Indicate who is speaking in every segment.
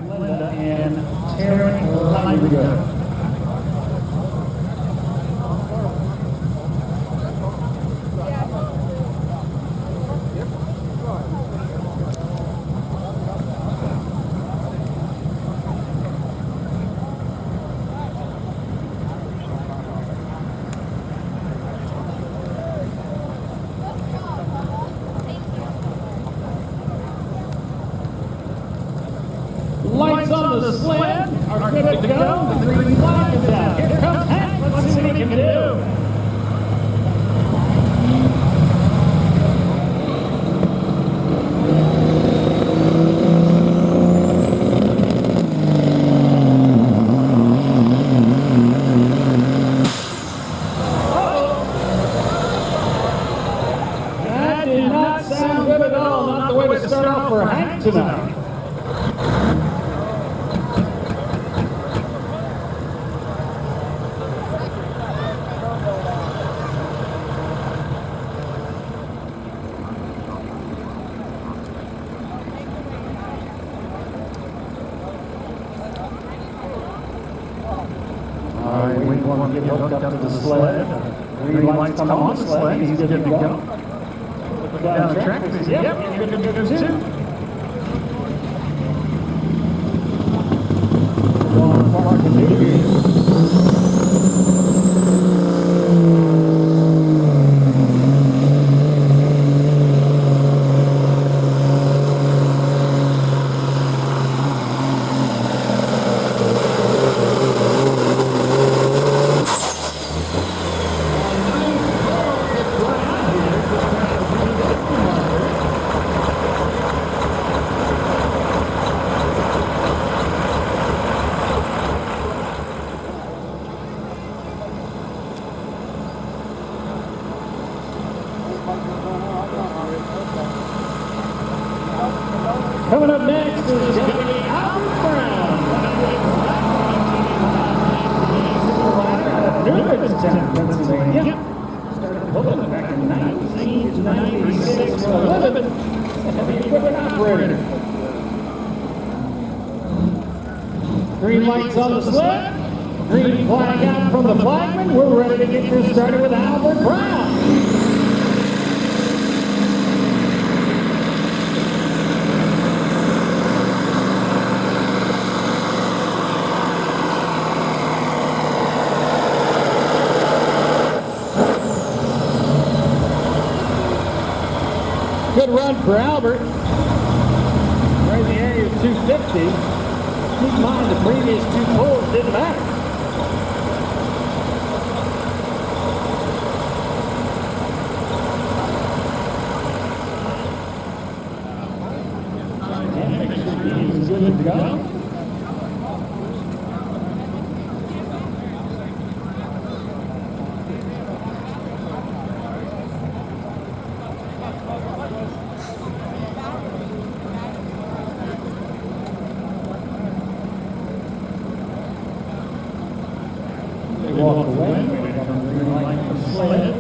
Speaker 1: Linda and Carnical. Lights on the sled are good to go. The green flag is out. Here comes Hank. Let's see what he can do. That did not sound good at all. Not the way to start off for Hank tonight. We want to get hooked up to the sled. Green lights come on the sled. He's good to go. Look down the track. Yep, you're good to go too. Coming up next is going to be Albert Brown. Pennsylvania. Started pulling back in 1996 for a living. Heavy equipment operator. Green lights on the sled. Green flag out from the flagman. We're ready to get this started with Albert Brown. Good run for Albert. Right in the area of 250. Keep in mind the previous two pulls didn't matter. He's good to go. Walk away, green light for the sled.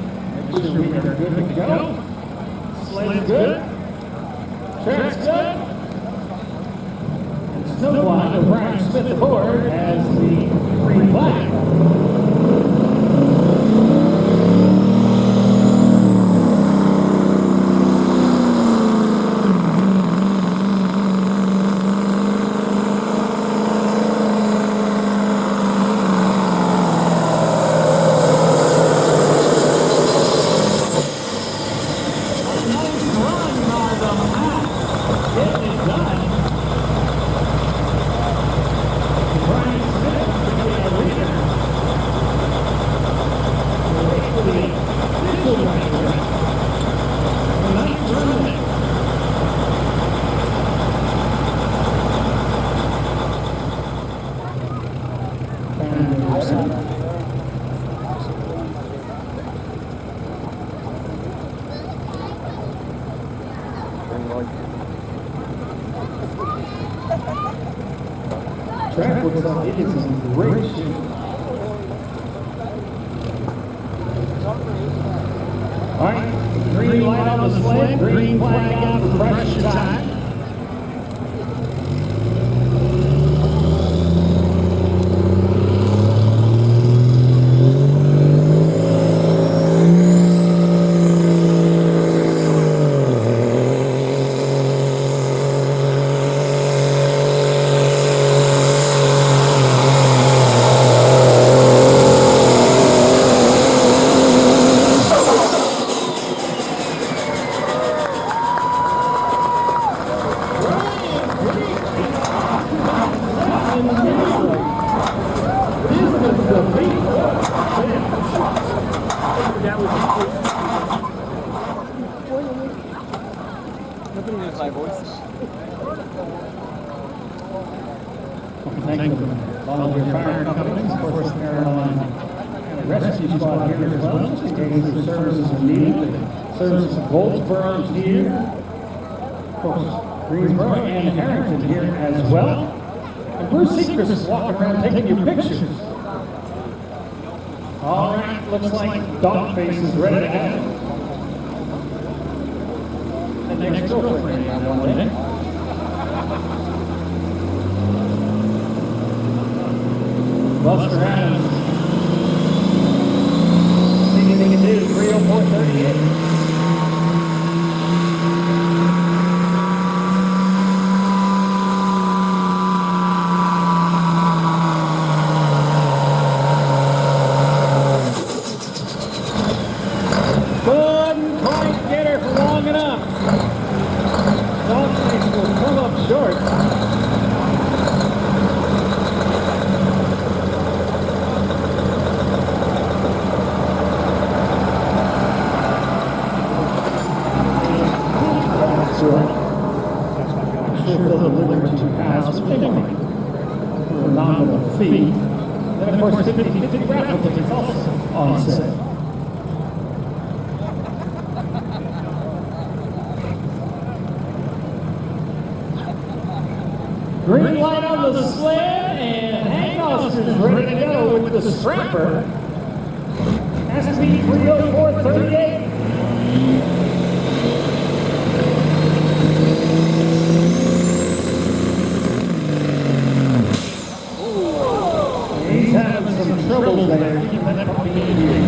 Speaker 1: Make sure we are good to go. Sled's good. Track's good. And Snowblind of Brian Smith aboard as the green flag. Track looks like it is in great shape. All right, green light on the sled, green flag out for pressure time. rescue squad here as well, just in case the services are needed. Services of Goldsboro here, of course, Greensboro and Harrington here as well. And Bruce Seacrest is walking around taking your pictures. All right, looks like Dogface is ready to have it. And next girlfriend on one day. Buster Adams. See what they can do, 304.38. Couldn't quite get her for long enough. Dogface will come up short. For a nominal fee. Then, of course, 50/50 raffle tickets also on sale. Green light on the sled, and Hank Austin's ready to go with the strapper. Has to be 304.38. He's having some trouble there. Keeping that puppy in here.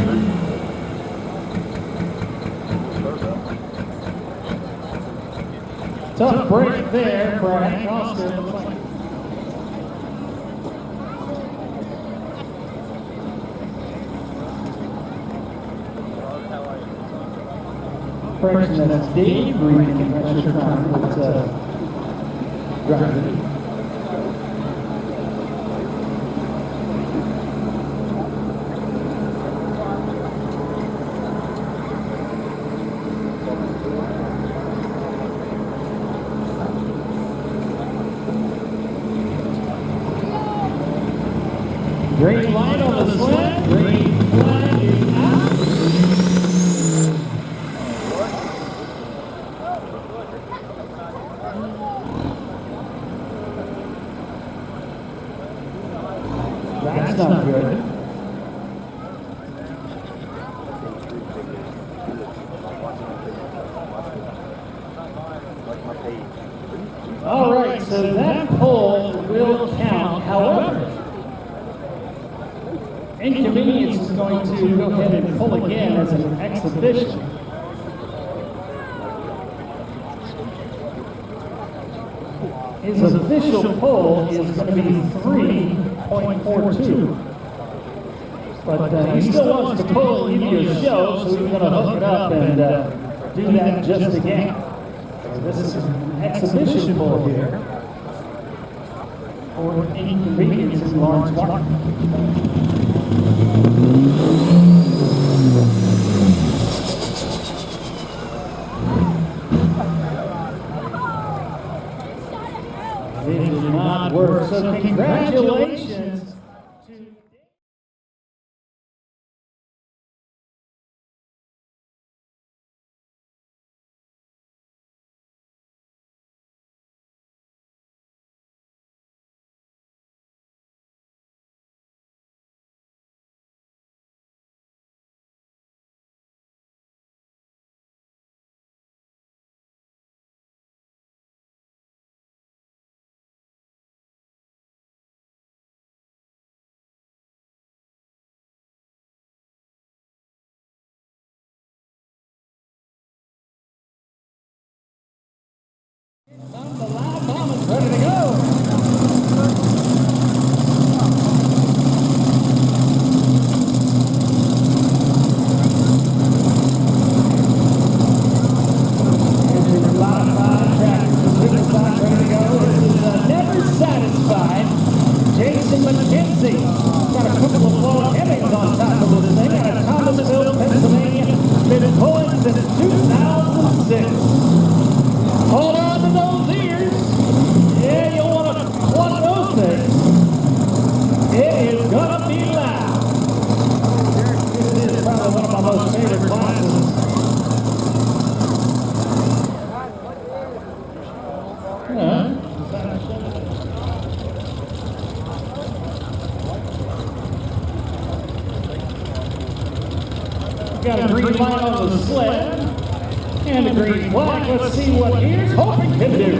Speaker 1: Tough break there for Hank Austin. Correction, that's Dave Green and pressure trying to put driving. Green light on the sled, green flag is out. That's not good. All right, so that pole will count. However, Inconvenience is going to go ahead and pull again as an exhibition. His official pull is going to be 3.42. But he still wants to pull and give you a show, so he's going to hook it up and do that just again. So this is an exhibition pull here for Inconvenience in Lawrence Martin. It did not work, so congratulations. The live bomb is ready to go. Never satisfied. Jason McKenzie got a couple of long headings on top of this thing out of Thomasville, Pennsylvania. Been pulling since 2006. Hold on to those ears. Yeah, you'll want to Got a green light on the sled and a green flag. Let's see what Here's Hoping can do.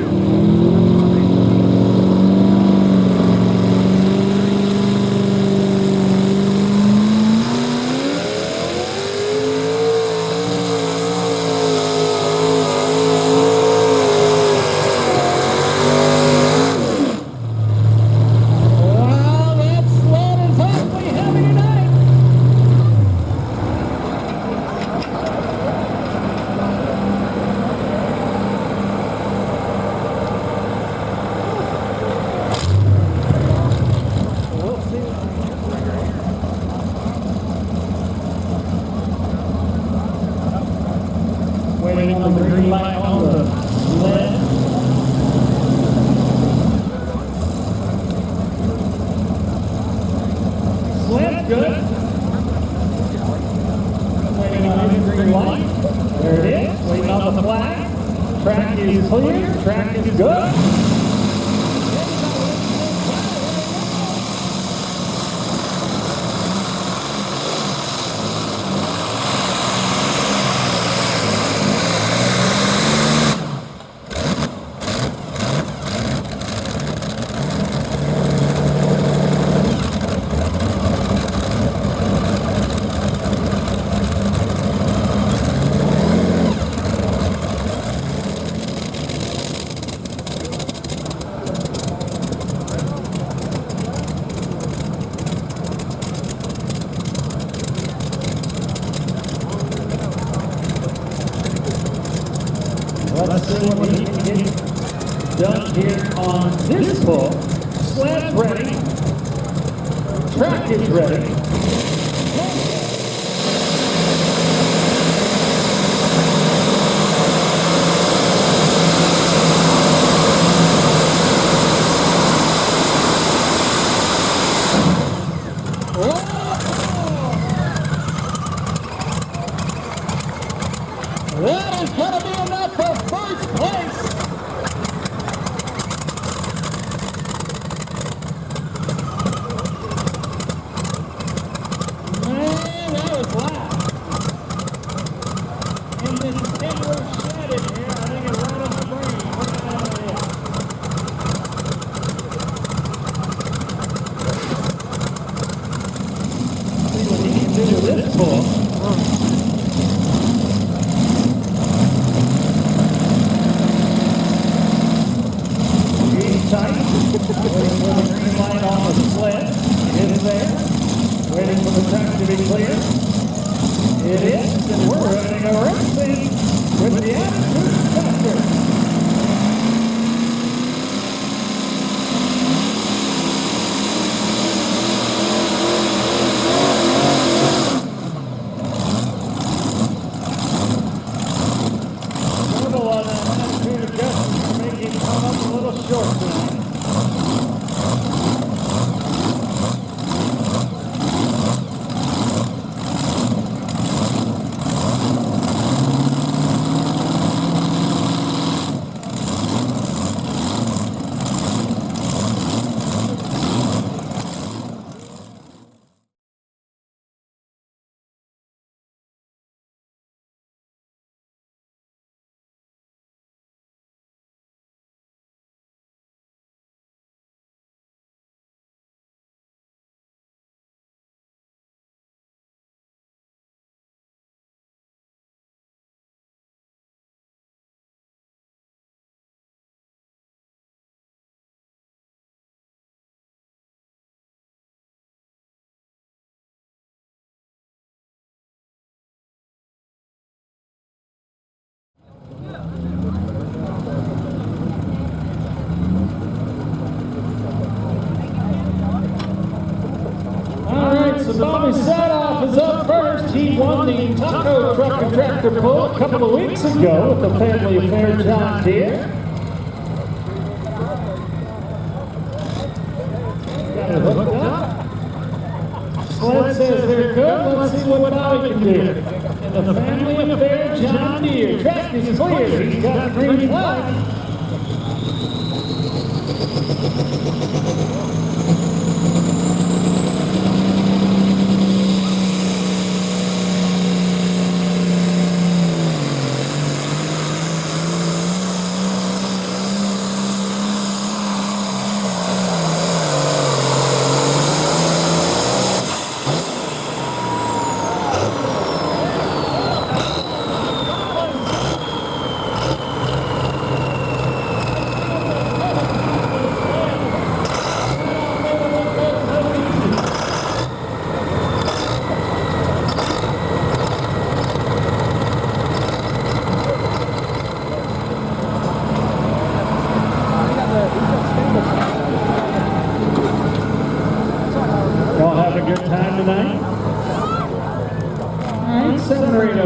Speaker 1: Waiting on the green light on the sled. Sled's good. Waiting on his green light. There it is. Waiting on the flag. Track is clear. Track is good. Let's see what we can get done here on this pull. Sled's ready. Track is ready. That is going to be enough for first place. Man, that was loud. And this stimulus shed in here, I think it right on the brain. See what he can do with this pull. Tight. Waiting for the green light on the sled. It is there. Waiting for the track to be clear. It is, and we're having a racing with the Attitude Factor. Double on that Attitude adjustment to make it come up a little short tonight. So Bobby Sadoff is up first. He won the Taco Truck and Tractor Pull a couple of weeks ago with the Family Affair John Deere. Got it hooked up. Sled says they're good. Let's see what Bobby can do. And the Family Affair John Deere. Track is clear. He's got the green flag.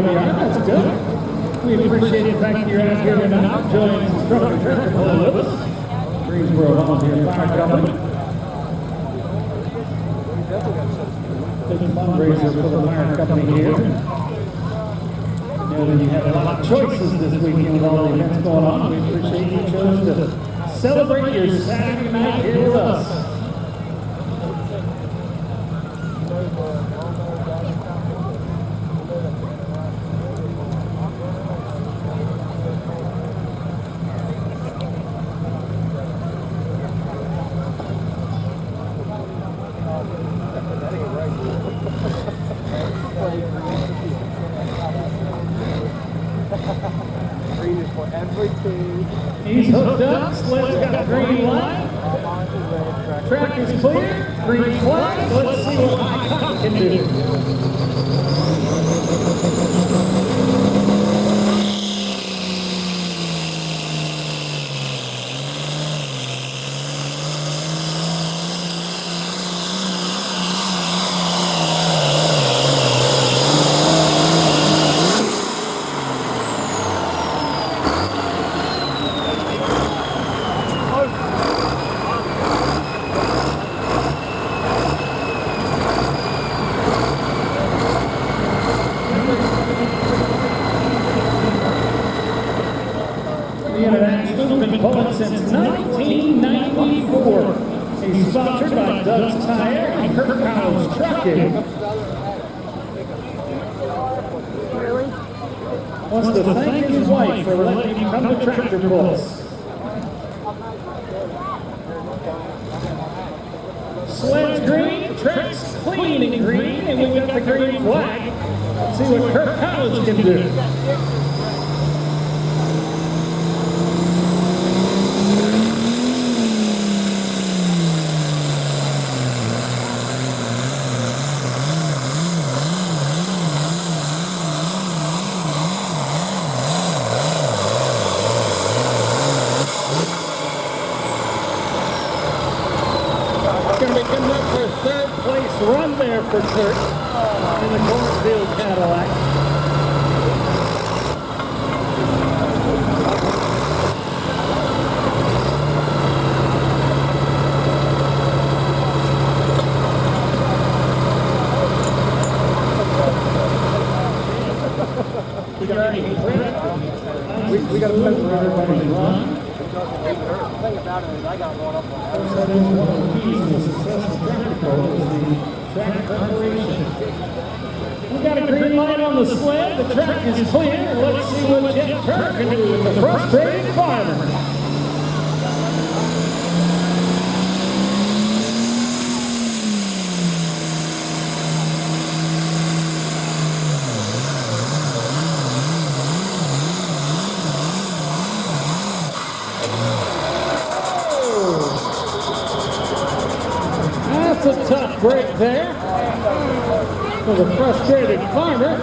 Speaker 1: of the yard. That's good. We appreciate the fact that you're out here tonight, joining Construction Tractor Pull with us. Greensboro Volunteer Fire Company. Big fundraiser for the fire company here. I know that you have a lot of choices this weekend with all the events going on. We appreciate you chose to celebrate your Saturday night here with us. He's hooked up, Sled's got green light. Track is clear, green flag. Let's see what my cop can do. Since 1994. He's sponsored by Doug's Tire and Kirk Collins Trucking. Wants to thank his wife for letting him come to Tractor Pulls. Sled's green, track's clean and green, and we've got the green flag. Let's see what Kirk Collins can do. Run there for Kurt in the cornfield Cadillac. We got a put for everybody's run. The thing about it is I got one up on that. That is one of the keys to successful tractor pull is the track preparation. We got a green light on the sled. The track is clear. Let's see what Dept can do with the frustrated farmer. That's a tough break there for the frustrated farmer.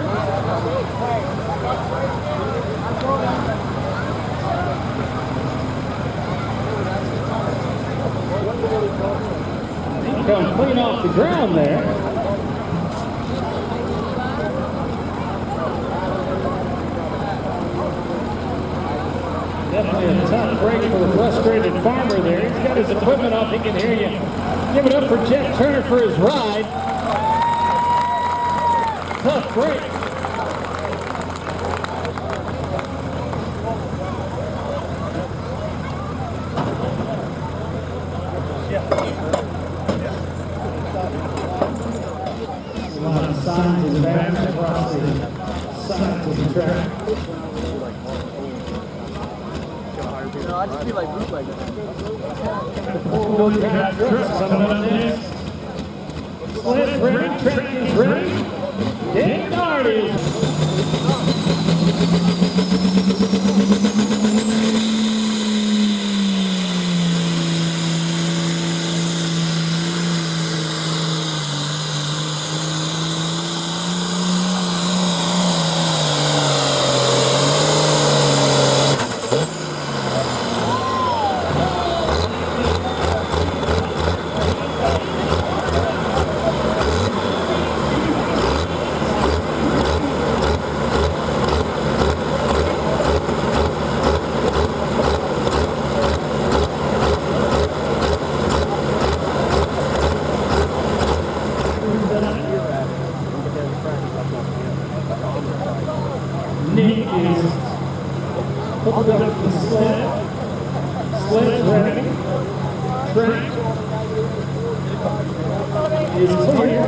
Speaker 1: He come clean off the ground there. Definitely a tough break for the frustrated farmer there. He's got his equipment off. He can hear you. Give it up for Jeff Turner for his ride. Tough break. A lot of signs and banners across the sides of the track.
Speaker 2: No, I just feel like bootlegging.
Speaker 1: The four-wheel drive truck coming up next. Sled's ready, track is ready. Dept started. Hook up the sled. Sled's ready. Track is clear.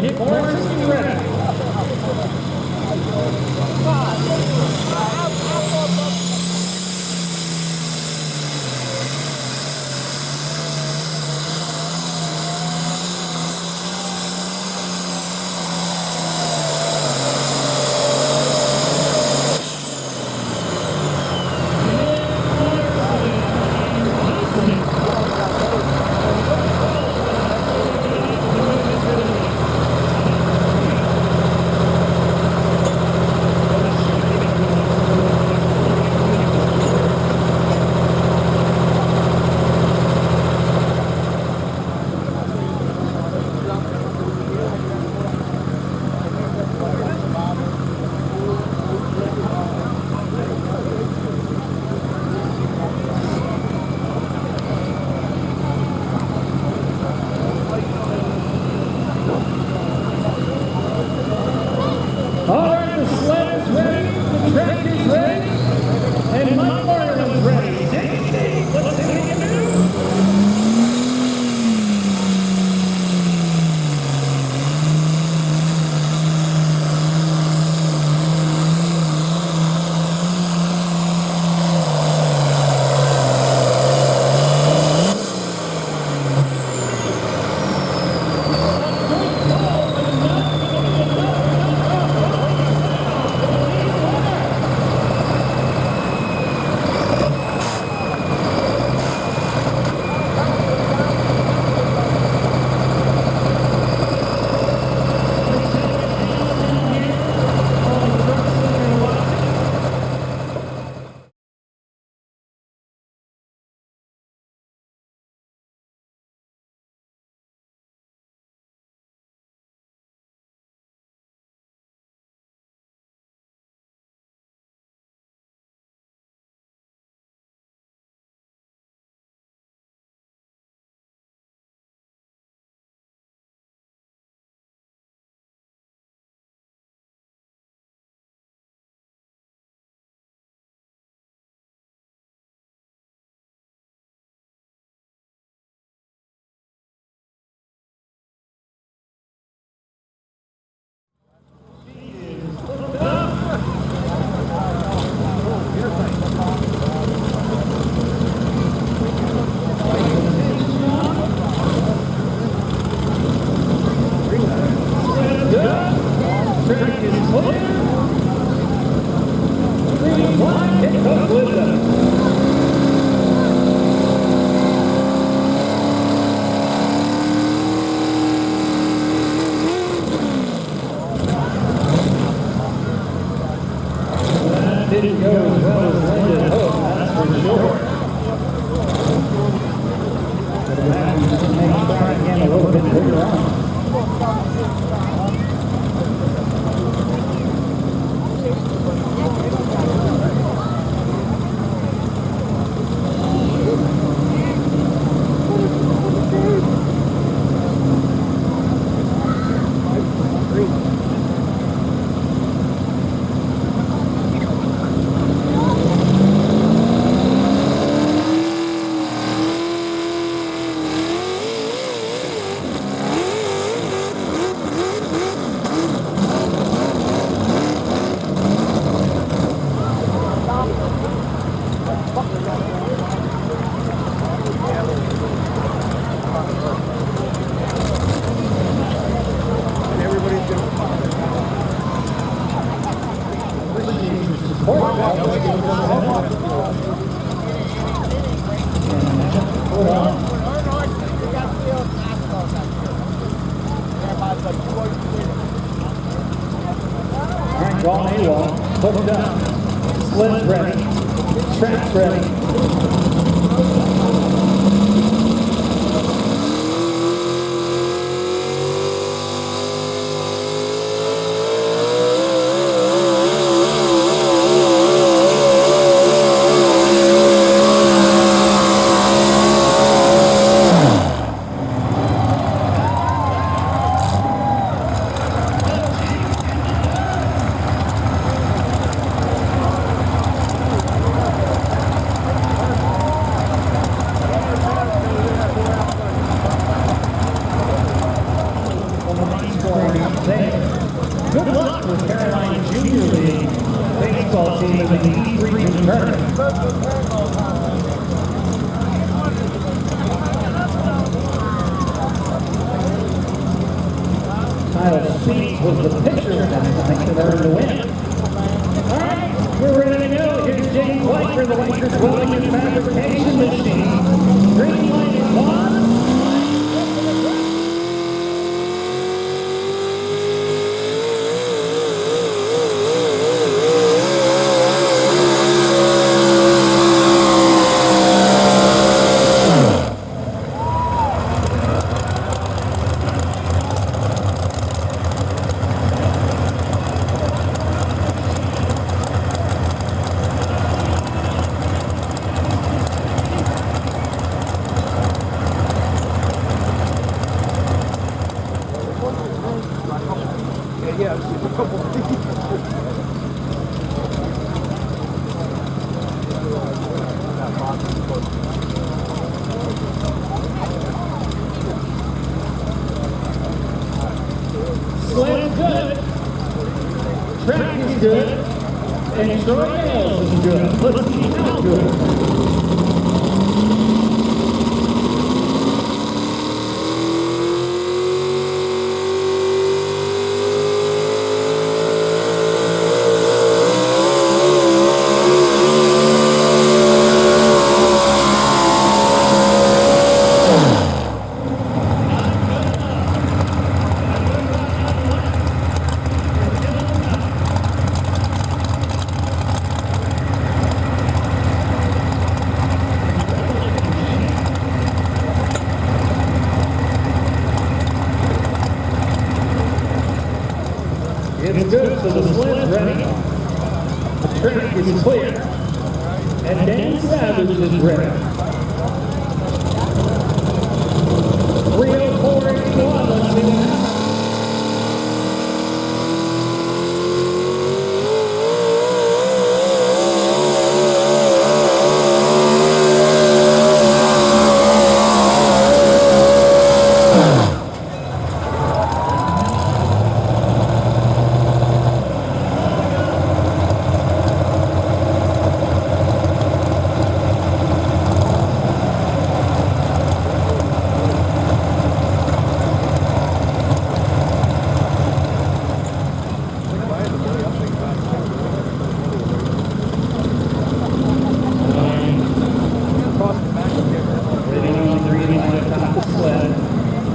Speaker 1: Nick Morris is ready. Didn't go as well as Len had hoped, that's for sure. But we'll have to make track again a little bit later on. Hooked up, sled's ready, track's ready. for Caroline Junior League baseball team in the East Region tournament. Kyle Speaks was the pitcher that night that earned the win. All right, we're ready to go. Here's Jake White for the Lakers Welding and Fabrication Machine. Green light is on. Slam's good. Track is good. And Troy Ailes is good. Let's see how good. It's good, so the slam's ready. The track is clear. And Dan Savage is ready. 304.81, let's see what happens.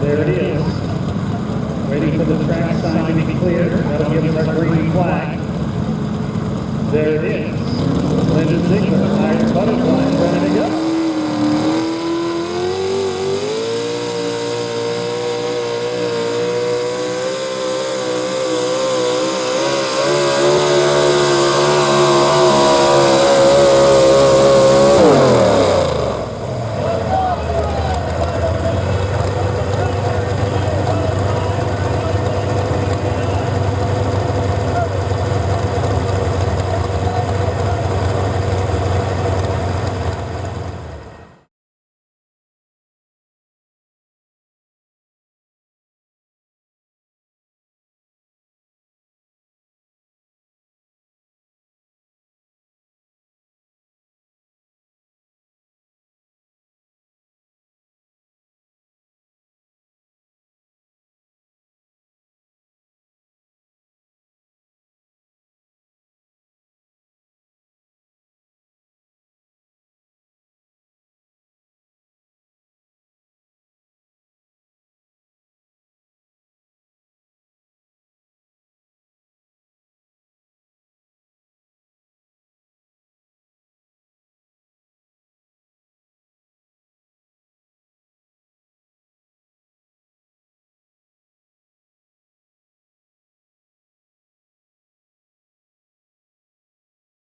Speaker 1: There it is. Waiting for the track sign to be clear. That'll give us our green flag. There it is. Len Ziegler, Iron Butterfly.